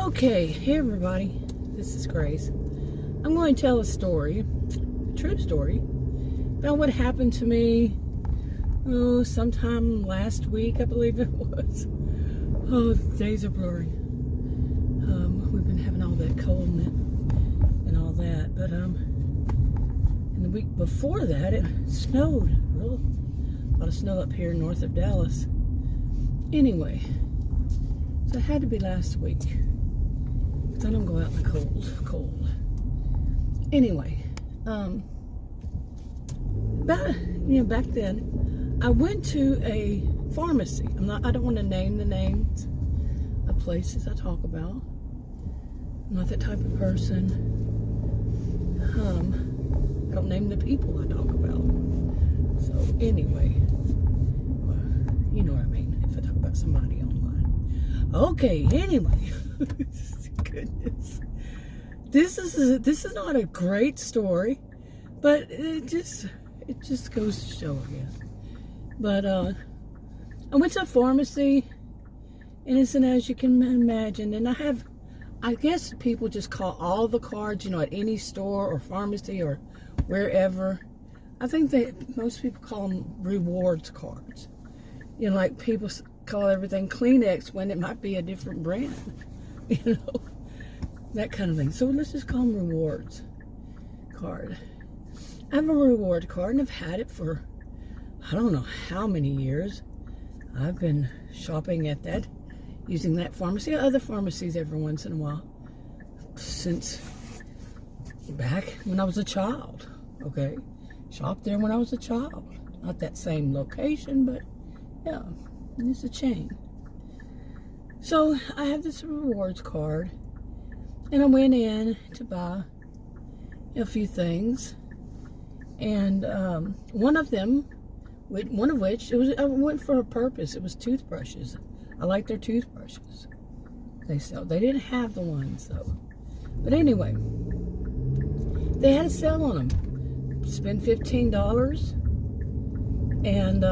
Okay, hey everybody, this is Grace. I'm going to tell a story, a true story, about what happened to me, sometime last week, I believe it was. Oh, the days are blurry. We've been having all that cold and all that, but in the week before that, it snowed, a lot of snow up here north of Dallas. Anyway, so it had to be last week. I don't go out in the cold. Anyway, back then, I went to a pharmacy. I don't want to name the names of places I talk about. I'm not that type of person. I don't name the people I talk about. So anyway, you know what I mean if I talk about somebody online. Okay, anyway. Goodness, this is not a great story, but it just goes to show, I guess. But I went to a pharmacy, and it's as you can imagine, and I guess people just call all the cards, at any store or pharmacy or wherever. I think most people call them rewards cards. Like people call everything Kleenex when it might be a different brand. That kind of thing. So let's just call them rewards card. I have a reward card, and I've had it for I don't know how many years. I've been shopping at that, using that pharmacy, other pharmacies every once in a while, since back when I was a child. Okay, shopped there when I was a child. Not that same location, but yeah, it's a chain. So I have this rewards card, and I went in to buy a few things, and one of which I went for a purpose. It was toothbrushes. I like their toothbrushes. They didn't have the ones though, but anyway, they had a sale on them. Spend $15 and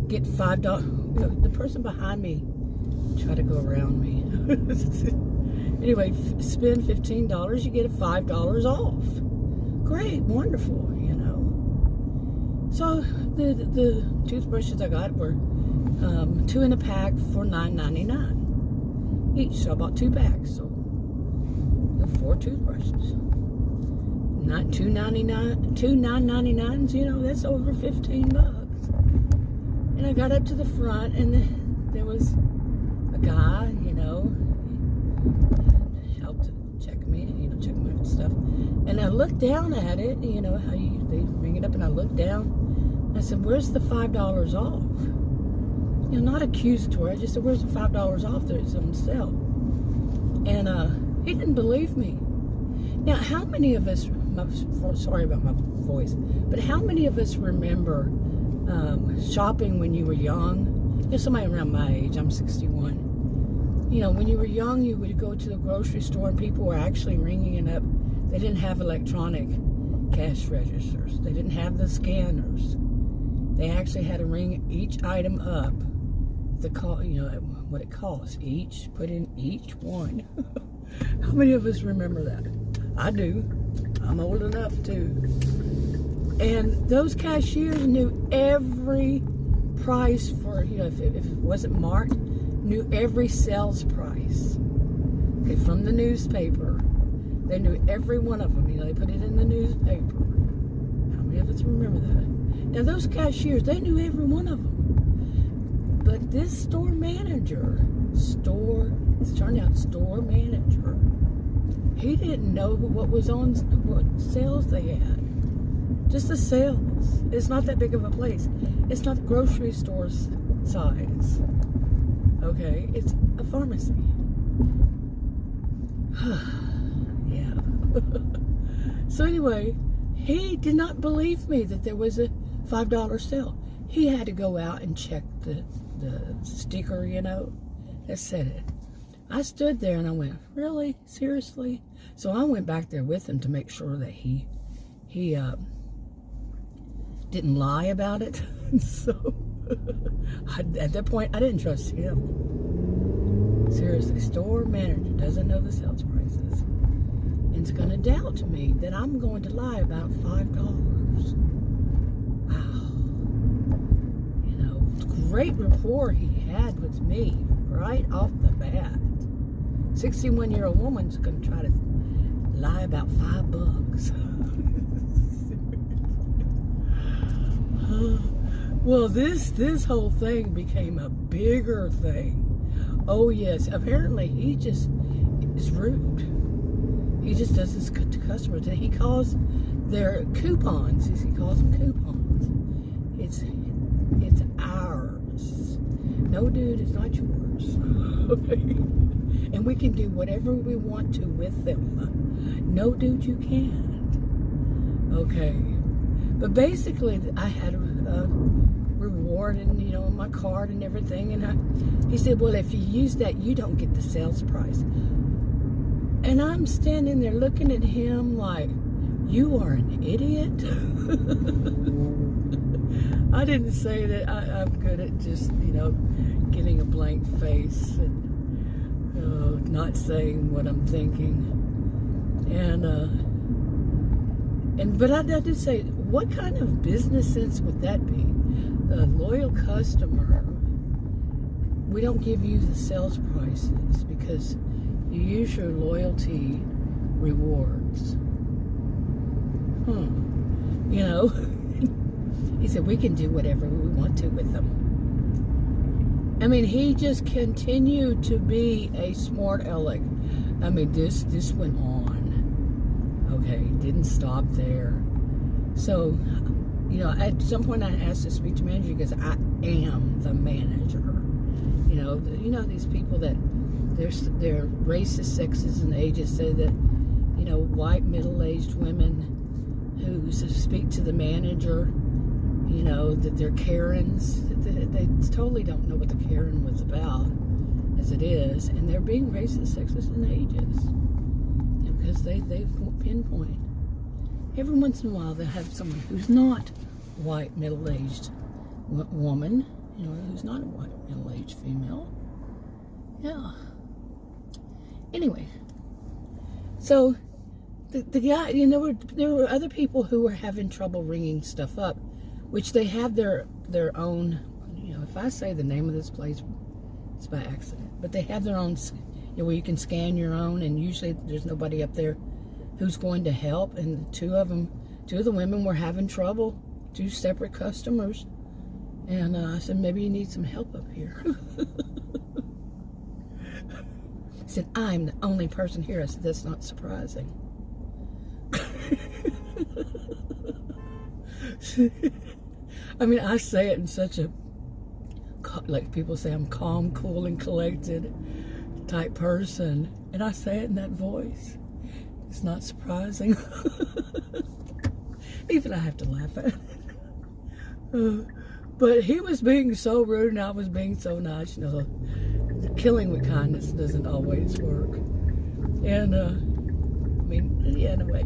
get $5. The person behind me try to go around me. Anyway, spend $15, you get $5 off. Great, wonderful, So the toothbrushes I got were 2 in a pack for $9.99 each. So I bought 2 packs, so 4 toothbrushes. Not $2.99, two $9.99s. That's over $15. And I got up to the front, and there was a guy, helped check me, check my stuff. And I looked down at it, how they ring it up, and I looked down, and I said, "Where's the $5 off?" Not accusatory. I just said, "Where's the $5 off? There's on sale." And he didn't believe me. Now, how many of us? Sorry about my voice, but how many of us remember shopping when you were young? Somebody around my age. I'm 61. When you were young, you would go to the grocery store and people were actually ringing it up. They didn't have electronic cash registers. They didn't have the scanners. They actually had to ring each item up. What it costs. Put in each one. How many of us remember that? I do. I'm old enough too. And those cashiers knew every price for, if it wasn't marked, knew every sales price. Okay, from the newspaper. They knew every one of them. They put it in the newspaper. How many of us remember that? Now, those cashiers, they knew every one of them. But this store manager, he didn't know what sales they had. Just the sales. It's not that big of a place. It's not grocery store size. Okay, it's a pharmacy. Yeah. So anyway, he did not believe me that there was a $5 sale. He had to go out and check the sticker, that said it. I stood there and I went, "Really? Seriously?" So I went back there with him to make sure that he didn't lie about it. So at that point, I didn't trust him. Seriously, store manager doesn't know the sales prices and is going to doubt me that I'm going to lie about $5. Wow. You know, great rapport he had with me right off the bat. 61-year-old woman's going to try to lie about $5. Well, this whole thing became a bigger thing. Oh yes, apparently he just is rude. He just does this to customers, and he calls their coupons. He calls them coupons. It's ours. No, dude, it's not yours. Okay. And we can do whatever we want to with them. No, dude, you can't. Okay. But basically, I had a reward, and you know, my card and everything, and he said, well, if you use that, you don't get the sales price. And I'm standing there looking at him like, you are an idiot. I didn't say that. I'm good at just, you know, getting a blank face and not saying what I'm thinking. But I did say, what kind of business sense would that be? A loyal customer, we don't give you the sales prices because you use your loyalty rewards. You know, he said we can do whatever we want to with them. I mean, he just continued to be a smart aleck. I mean, this went on. Okay, didn't stop there. So, you know, at some point I asked the speech manager, because I am the manager. You know these people that they're racist, sexist, and ageist say that, you know, white middle-aged women who speak to the manager, you know, that they're Karens. They totally don't know what the Karen was about, as it is, and they're being racist, sexist, and ageist, you know, because they pinpoint. Every once in a while, they'll have someone who's not white, middle-aged woman, you know, who's not a white, middle-aged female. Yeah. Anyway, so the guy, you know, there were other people who were having trouble ringing stuff up, which they have their own, you know, if I say the name of this place, it's by accident, but they have their own, you know, where you can scan your own, and usually there's nobody up there who's going to help. And two of the women were having trouble, two separate customers, and I said, maybe you need some help up here. He said, I'm the only person here. I said, that's not surprising. I mean, I say it in such a, like people say, I'm calm, cool, and collected type person, and I say it in that voice. It's not surprising. Even I have to laugh at it. But he was being so rude, and I was being so nice. You know, killing with kindness doesn't always work. And, I mean, yeah, anyway.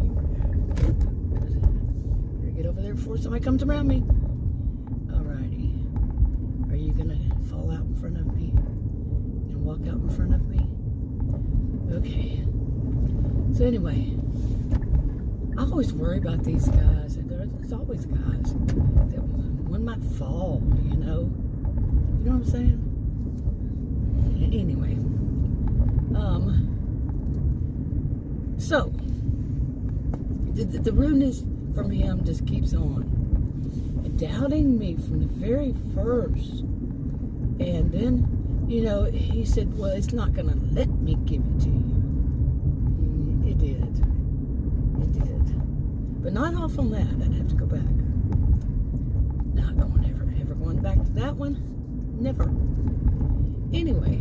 Get over there before somebody comes around me. Alrighty. Are you going to fall out in front of me and walk out in front of me? Okay. So anyway, I always worry about these guys. There's always guys that one might fall, you know. You know what I'm saying? Anyway. So, the rudeness from him just keeps on. And doubting me from the very first. And then, you know, he said, well, it's not going to let me give it to you. It did. But not off on that. I'd have to go back. Not going ever going back to that one. Never. Anyway.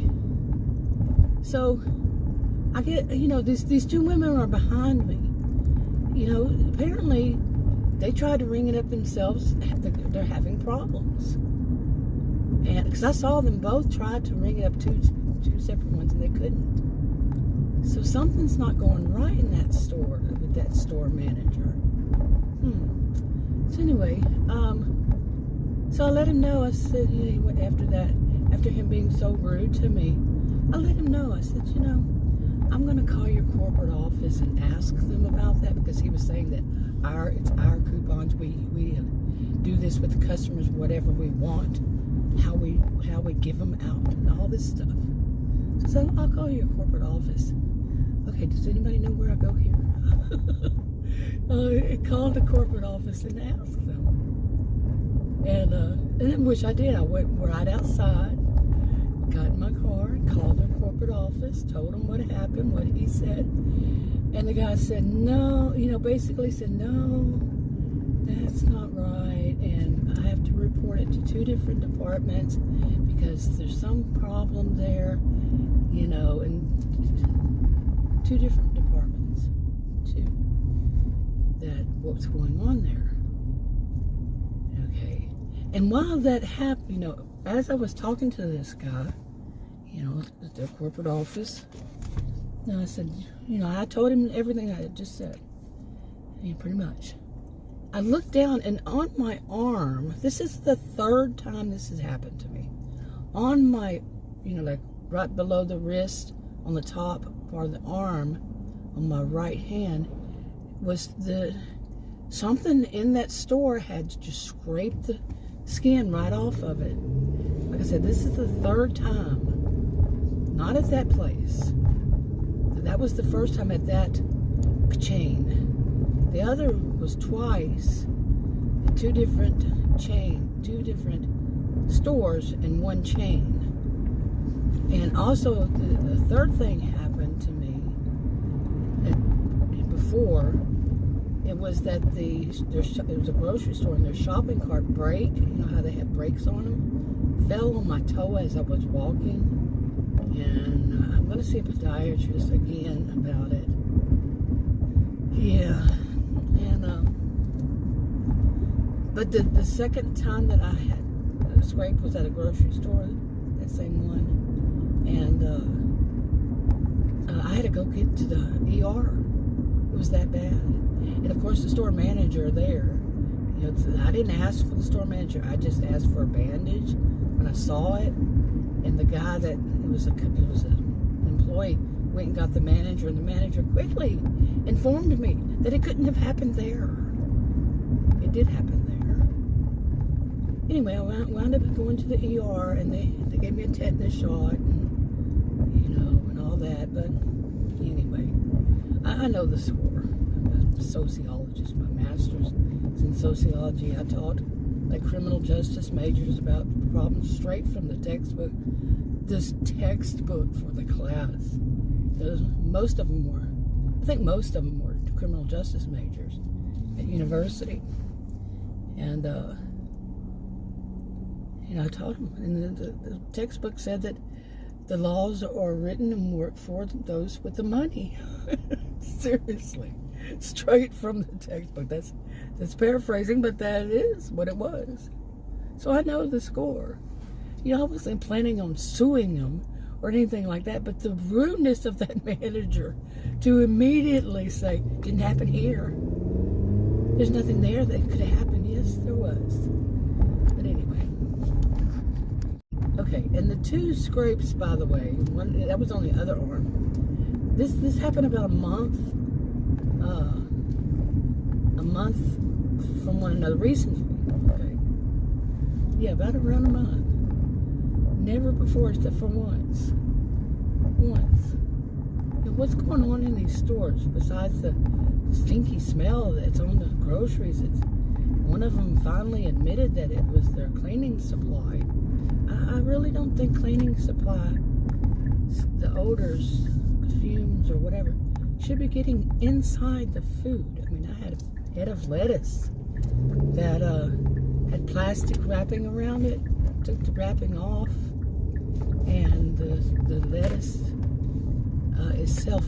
So, I get, you know, these two women are behind me. You know, apparently they tried to ring it up themselves. They're having problems. And because I saw them both try to ring it up two separate ones, and they couldn't. So something's not going right in that store with that store manager. So anyway, so I let him know. I said, you know, after him being so rude to me, I let him know. I said, I'm going to call your corporate office and ask them about that, because he was saying that it's our coupons. We do this with the customers, whatever we want, how we give them out, and all this stuff. So I said, I'll call your corporate office. Okay, does anybody know where I go here? I called the corporate office and asked them. And which I did. I went right outside, got in my car, called their corporate office, told them what happened, what he said. And the guy said, no, basically said, no, that's not right. And I have to report it to 2 different departments because there's some problem there, and 2 different departments, too, that what's going on there. Okay. And while that happened, as I was talking to this guy, at their corporate office, and I said, I told him everything I had just said, pretty much. I looked down, and on my arm, this is the 3rd time this has happened to me, on my, like right below the wrist, on the top part of the arm, on my right hand, was something in that store had just scraped the skin right off of it. Like I said, this is the 3rd time. Not at that place. That was the first time at that chain. The other was twice at 2 different stores in one chain. And also the 3rd thing happened to me before. It was that it was a grocery store, and their shopping cart brake, how they have brakes on them, fell on my toe as I was walking. And I'm going to see a podiatrist again about it. Yeah. And, but the 2nd time that I had a scrape was at a grocery store, that same one. And I had to go get to the ER. It was that bad. And of course, the store manager there, I didn't ask for the store manager. I just asked for a bandage when I saw it. And the guy it was an employee, went and got the manager, and the manager quickly informed me that it couldn't have happened there. It did happen there. Anyway, I wound up going to the ER, and they gave me a tetanus shot, and all that. But anyway, I know the score. I'm a sociologist. My master's is in sociology. I taught like criminal justice majors about problems straight from the textbook. This textbook for the class. Most of them were criminal justice majors at university. And, I taught them. And the textbook said that the laws are written and work for those with the money. Seriously. Straight from the textbook. That's paraphrasing, but that is what it was. So I know the score. I wasn't planning on suing them or anything like that, but the rudeness of that manager to immediately say, didn't happen here. There's nothing there that could have happened. Yes, there was. But anyway. Okay, and the 2 scrapes, by the way, that was on the other arm. This happened about a month from one another recently. Okay. Yeah, about around a month. Never before, except for once. What's going on in these stores besides the stinky smell that's on the groceries? One of them finally admitted that it was their cleaning supply. I really don't think cleaning supply, the odors, the fumes, or whatever, should be getting inside the food. I mean, I had a head of lettuce that had plastic wrapping around it. Took the wrapping off, and the lettuce itself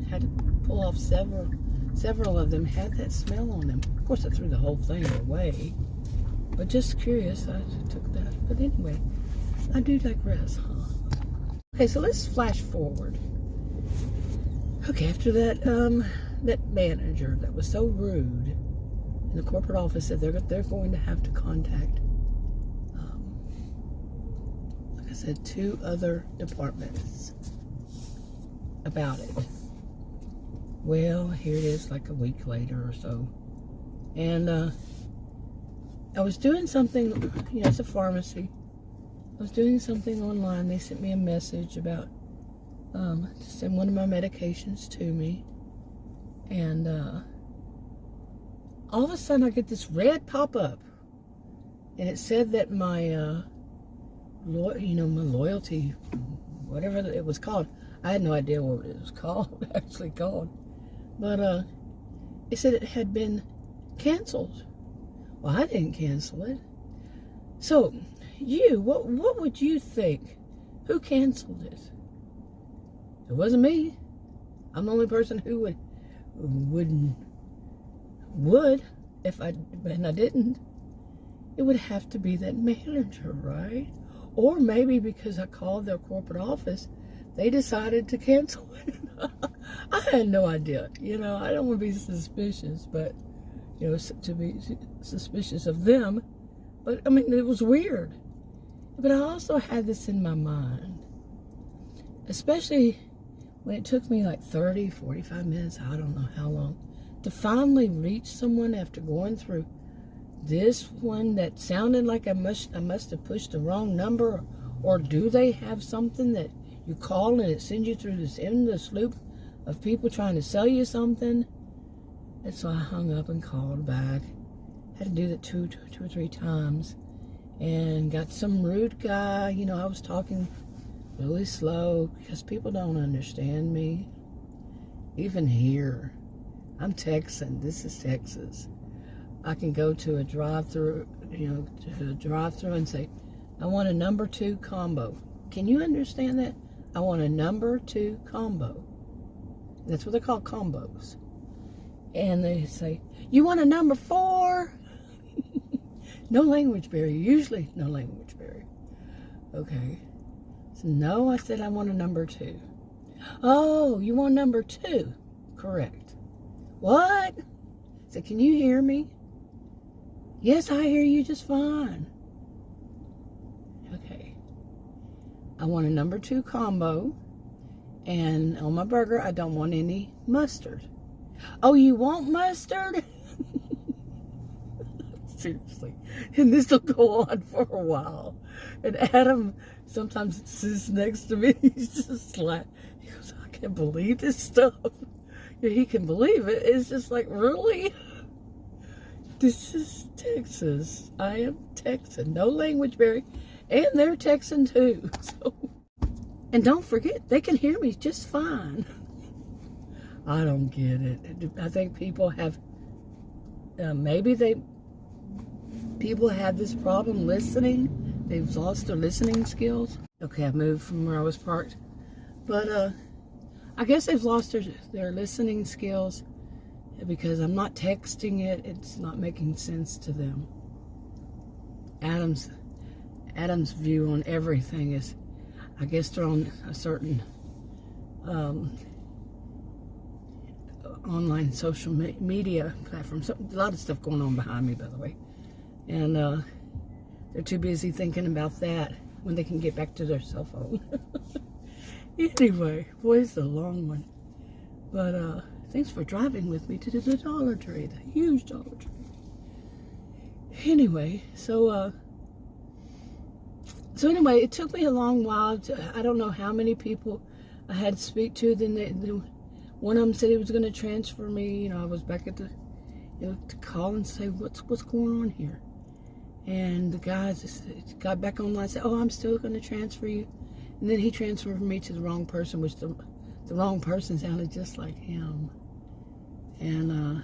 had to pull off several of them had that smell on them. Of course, I threw the whole thing away, but just curious, I took that. But anyway, I do digress, huh? Okay, so let's flash forward. Okay, after that, that manager that was so rude in the corporate office said they're going to have to contact, like I said 2 other departments about it. Well, here it is like a week later or so. And I was doing something, it's a pharmacy. I was doing something online. They sent me a message about to send one of my medications to me. And all of a sudden I get this red pop-up. And it said that my, my loyalty, whatever it was called. I had no idea what it was actually called. But it said it had been canceled. Well, I didn't cancel it. So, what would you think? Who canceled it? It wasn't me. I'm the only person who would if I didn't. It would have to be that manager, right? Or maybe because I called their corporate office, they decided to cancel it. I had no idea. I don't want to be suspicious, but, to be suspicious of them. But, it was weird. But I also had this in my mind, especially when it took me like 30, 45 minutes, I don't know how long, to finally reach someone after going through this one that sounded like I must have pushed the wrong number, or do they have something that you call and it sends you through this endless loop of people trying to sell you something? And so I hung up and called back. Had to do that two or 3 times, and got some rude guy. I was talking really slow because people don't understand me. Even here, I'm Texan. This is Texas. I can go to a drive-through, and say, I want a number 2 combo. Can you understand that? I want a number 2 combo. That's what they call combos. And they say, you want a number 4? No language barrier. Usually no language barrier. Okay. So no, I said I want a number 2. Oh, you want number 2? Correct. What? I said, can you hear me? Yes, I hear you just fine. Okay. I want a number 2 combo. And on my burger, I don't want any mustard. Oh, you want mustard? Seriously. And this will go on for a while. And Adam sometimes sits next to me. He's just like, he goes, I can't believe this stuff. Yeah, he can believe it. It's just like, really? This is Texas. I am Texan. No language barrier. And they're Texan too. So, and don't forget, they can hear me just fine. I don't get it. I think people have, people have this problem listening. They've lost their listening skills. Okay, I moved from where I was parked. But I guess they've lost their listening skills because I'm not texting it. It's not making sense to them. Adam's view on everything is, I guess they're on a certain online social media platform. A lot of stuff going on behind me, by the way. And they're too busy thinking about that when they can get back to their cell phone. Anyway, boy, it's a long one. But thanks for driving with me to the Dollar Tree, the huge Dollar Tree. Anyway, so anyway, it took me a long while. I don't know how many people I had to speak to. Then one of them said he was going to transfer me. I was back at the, to call and say, what's going on here? And the guy just got back online and said, oh, I'm still going to transfer you. And then he transferred me to the wrong person, which the wrong person sounded just like him. And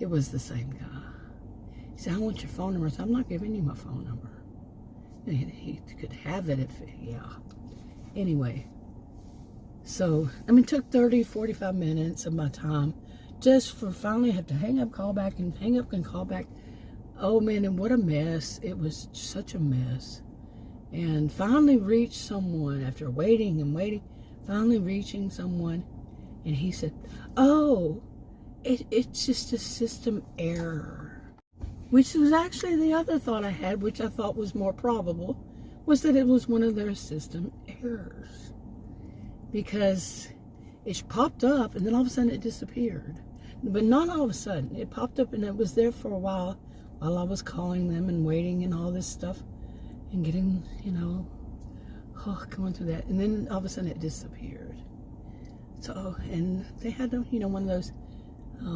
it was the same guy. He said, I want your phone number. I said, I'm not giving you my phone number. And he could have it yeah. Anyway. So, it took 30, 45 minutes of my time just for finally have to hang up, call back, and hang up and call back. Oh, man, and what a mess. It was such a mess. And finally reached someone after waiting and waiting, finally reaching someone. And he said, oh, it's just a system error. Which was actually the other thought I had, which I thought was more probable, was that it was one of their system errors. Because it popped up and then all of a sudden it disappeared. But not all of a sudden. It popped up and it was there for a while I was calling them and waiting and all this stuff and getting, going through that. And then all of a sudden it disappeared. So, and they had, one of those,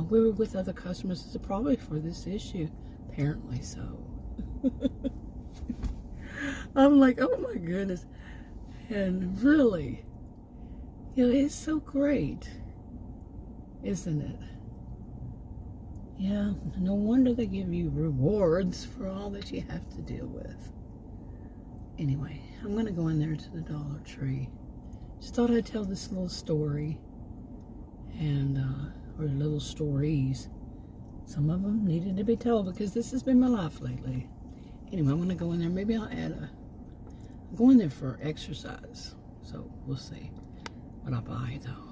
we were with other customers, it's probably for this issue. Apparently so. I'm like, oh my goodness. And really, it's so great, isn't it? Yeah, no wonder they give you rewards for all that you have to deal with. Anyway, I'm going to go in there to the Dollar Tree. Just thought I'd tell this little story, and or little stories. Some of them needed to be told because this has been my life lately. Anyway, I'm going to go in there. Maybe I'll add I'm going there for exercise, so we'll see what I buy though.